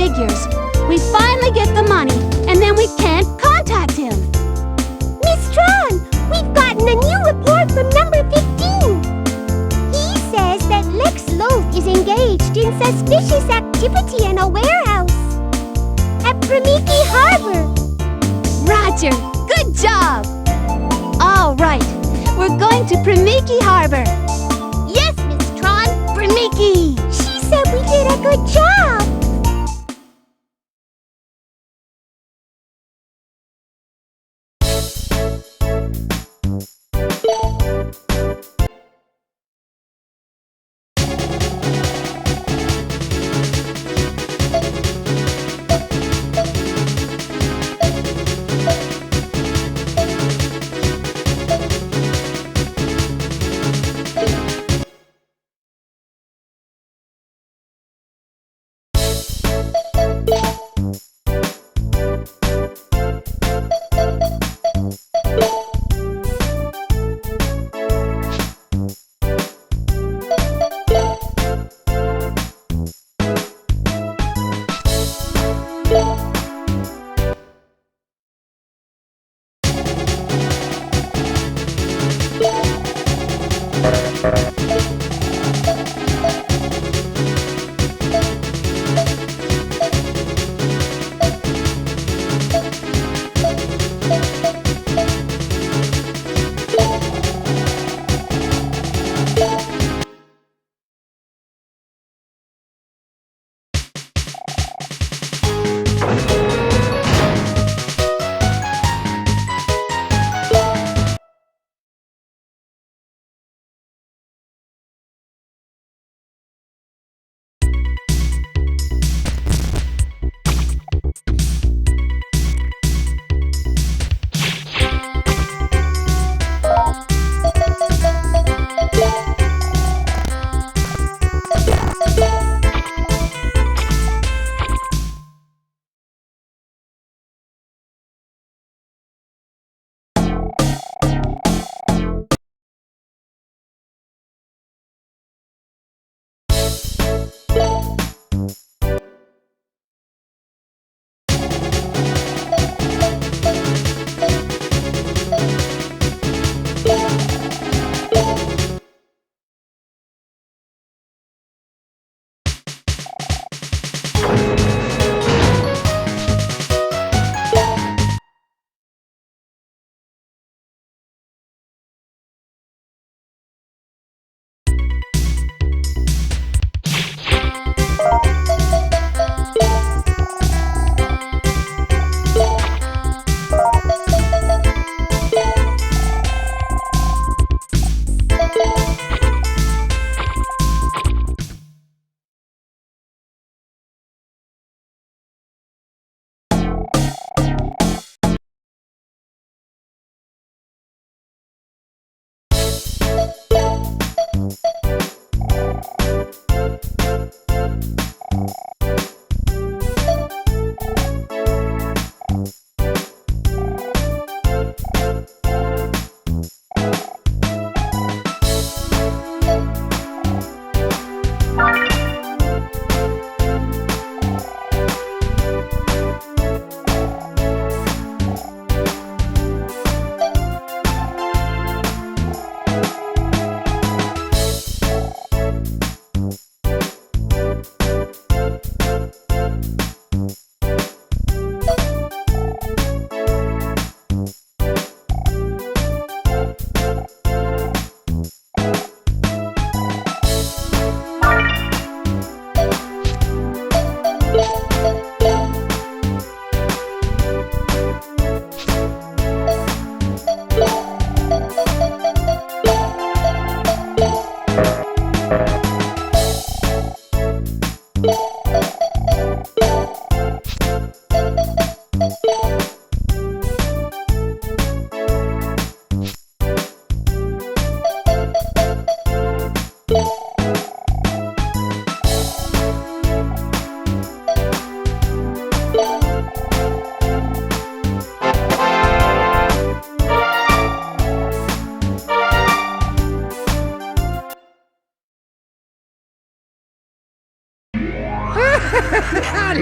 figures. We finally get the money, and then we can't contact him. Miss Tron, we've gotten a new report from number 15. He says that Lex Loaf is engaged in suspicious activity in a warehouse at Primiki Harbor. Roger, good job! All right, we're going to Primiki Harbor. Yes, Miss Tron. Primiki! She said we did a good job.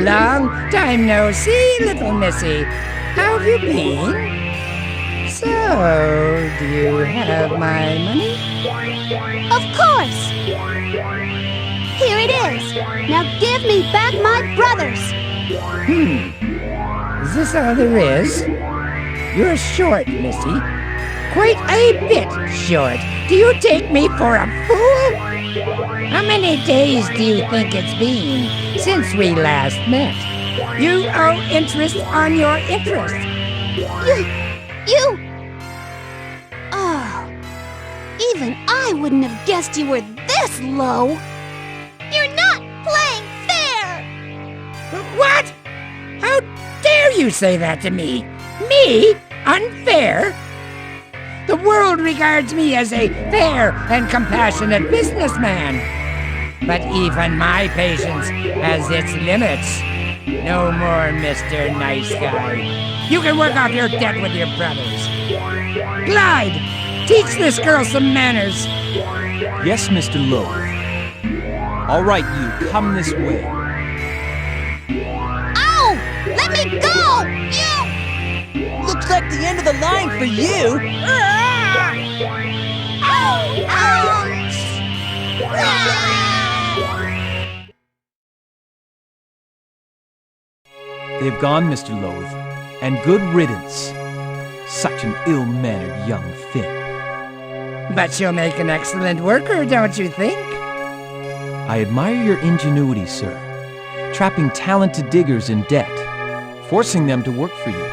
Long time no see, little missy. How have you been? So, do you have my money? Of course! Here it is. Now give me back my brothers. Is this all there is? You're short, missy. Quite a bit short. Do you take me for a fool? How many days do you think it's been since we last met? You owe interest on your interest. You... Oh, even I wouldn't have guessed you were this low. You're not playing fair! What? How dare you say that to me? Me? Unfair? The world regards me as a fair and compassionate businessman. But even my patience has its limits. No more, Mr. Nice Guy. You can work off your debt with your brothers. Glide! Teach this girl some manners. Yes, Mr. Loaf. All right, you, come this way. Ow! Let me go! You... Looks like the end of the line for you. Ow! Ouch! They've gone, Mr. Loaf, and good riddance. Such an ill-mannered young thing. But she'll make an excellent worker, don't you think? I admire your ingenuity, sir. Trapping talented diggers in debt, forcing them to work for you.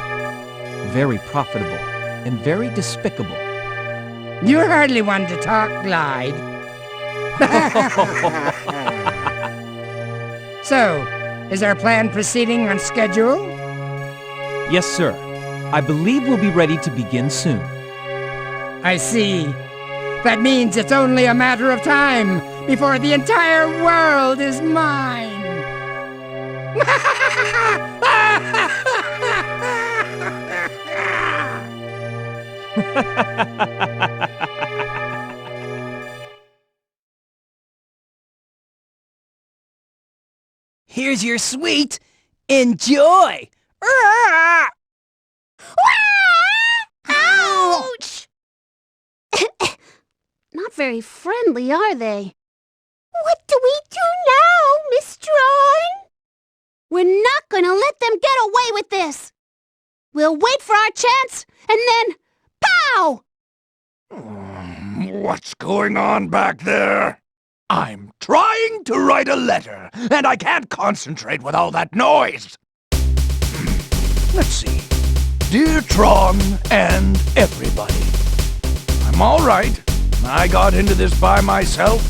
Very profitable and very despicable. You're hardly one to talk, Glide. So, is our plan proceeding on schedule? Yes, sir. I believe we'll be ready to begin soon. I see. That means it's only a matter of time before the entire world is mine. Here's your sweet. Enjoy. Ouch! Not very friendly, are they? What do we do now, Miss Tron? We're not gonna let them get away with this. We'll wait for our chance, and then, pow! What's going on back there? I'm trying to write a letter, and I can't concentrate with all that noise. Let's see. Dear Tron and everybody, I'm all right. I got into this by myself,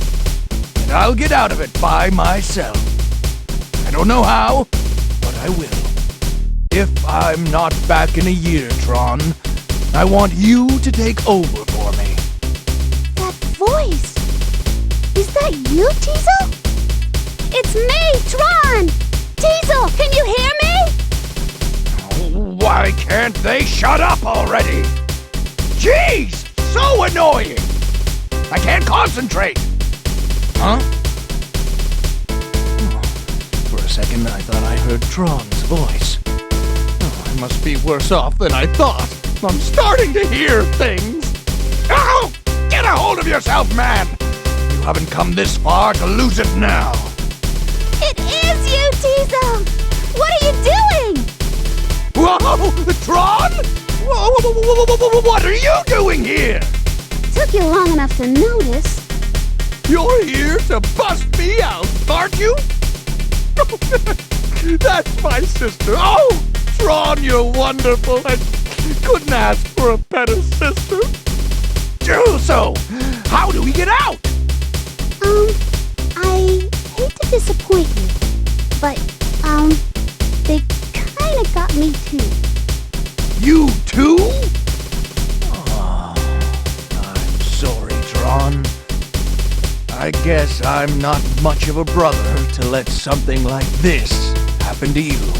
and I'll get out of it by myself. I don't know how, but I will. If I'm not back in a year, Tron, I want you to take over for me. That voice! Is that you, Teasel? It's me, Tron! Teasel, can you hear me? Why can't they shut up already? Jeez, so annoying! I can't concentrate! Huh? For a second, I thought I heard Tron's voice. I must be worse off than I thought. I'm starting to hear things. Ow! Get a hold of yourself, man! You haven't come this far to lose it now. It is you, Teasel! What are you doing? Whoa! Tron? What are you doing here? Took you long enough to notice. You're here to bust me out, aren't you? That's my sister. Oh, Tron, you're wonderful. I couldn't ask for a better sister. So, how do we get out? I hate to disappoint you, but, they kinda got me too. You too? Oh, I'm sorry, Tron. I guess I'm not much of a brother to let something like this happen to you.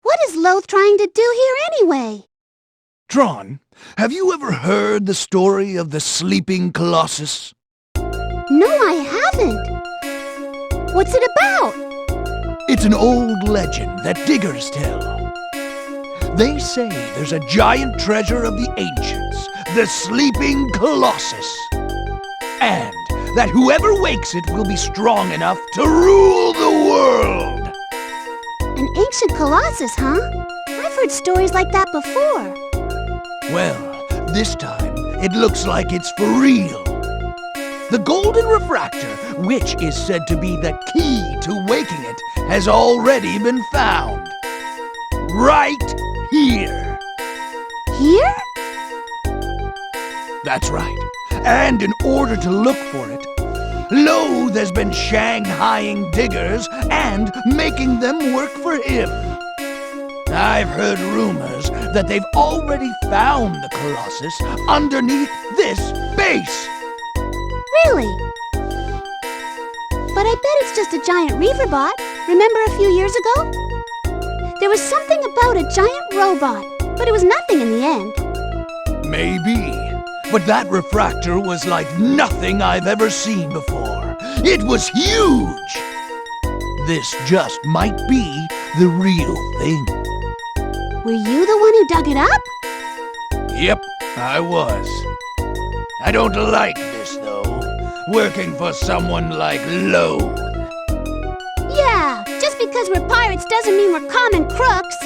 What is Loth trying to do here anyway? Tron, have you ever heard the story of the sleeping colossus? No, I haven't. What's it about? It's an old legend that diggers tell. They say there's a giant treasure of the ancients, the sleeping colossus. And that whoever wakes it will be strong enough to rule the world. An ancient colossus, huh? I've heard stories like that before. Well, this time it looks like it's for real. The golden refractor, which is said to be the key to waking it, has already been found. Right here. Here? That's right. And in order to look for it, Loath has been shanghaiing diggers and making them work for him. I've heard rumors that they've already found the Colossus underneath this base. Really? But I bet it's just a giant reaver bot. Remember a few years ago? There was something about a giant robot, but it was nothing in the end. Maybe. But that refractor was like nothing I've ever seen before. It was huge! This just might be the real thing. Were you the one who dug it up? Yep, I was. I don't like this, though. Working for someone like Loath. Yeah, just because we're pirates doesn't mean we're common crooks.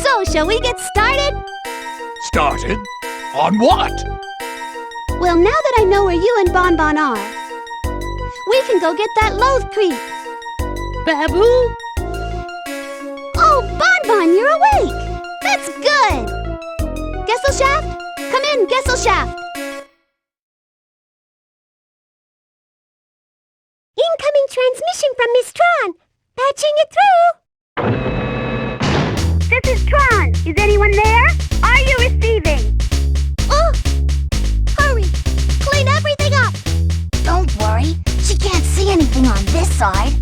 So, shall we get started? Started? On what? Well, now that I know where you and Bonne are, we can go get that Loath creep. Babu? Oh, Bonne, you're awake! That's good! Gesselshaft? Come in, Gesselshaft! Incoming transmission from Miss Tron. Patching it through. This is Tron. Is anyone there? Are you receiving? Oh! Hurry! Clean everything up! Don't worry, she can't see anything on this side.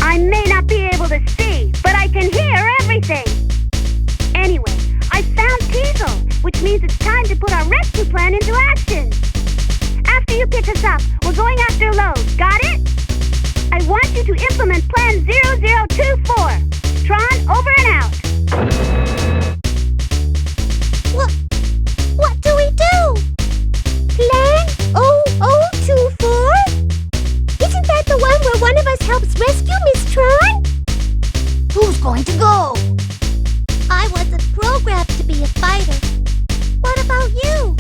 I may not be able to see, but I can hear everything. Anyway, I found Teasel, which means it's time to put our rescue plan into action. After you pick us up, we're going after Loath. Got it? I want you to implement Plan 0024. Tron, over and out. What do we do? Plan 0024? Isn't that the one where one of us helps rescue Miss Tron? Who's going to go? I wasn't programmed to be a fighter. What about you?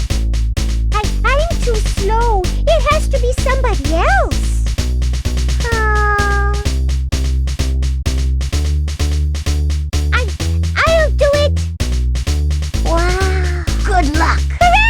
I'm too slow. It has to be somebody else. I'll do it. Wow. Good luck. Hooray!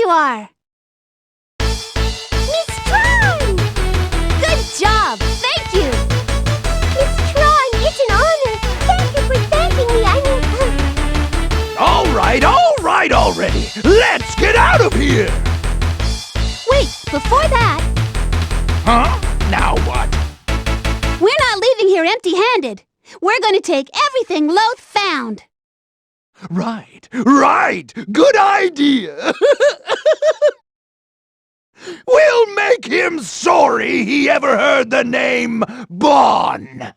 you are. Miss Tron! Good job. Thank you. Miss Tron, it's an honor. Thank you for thanking me. All right already. Let's get out of here. Wait, before that, Huh? Now what? we're not leaving here empty-handed. We're going to take everything Loth found. Right. Good idea. We'll make him sorry he ever heard the name Bonne.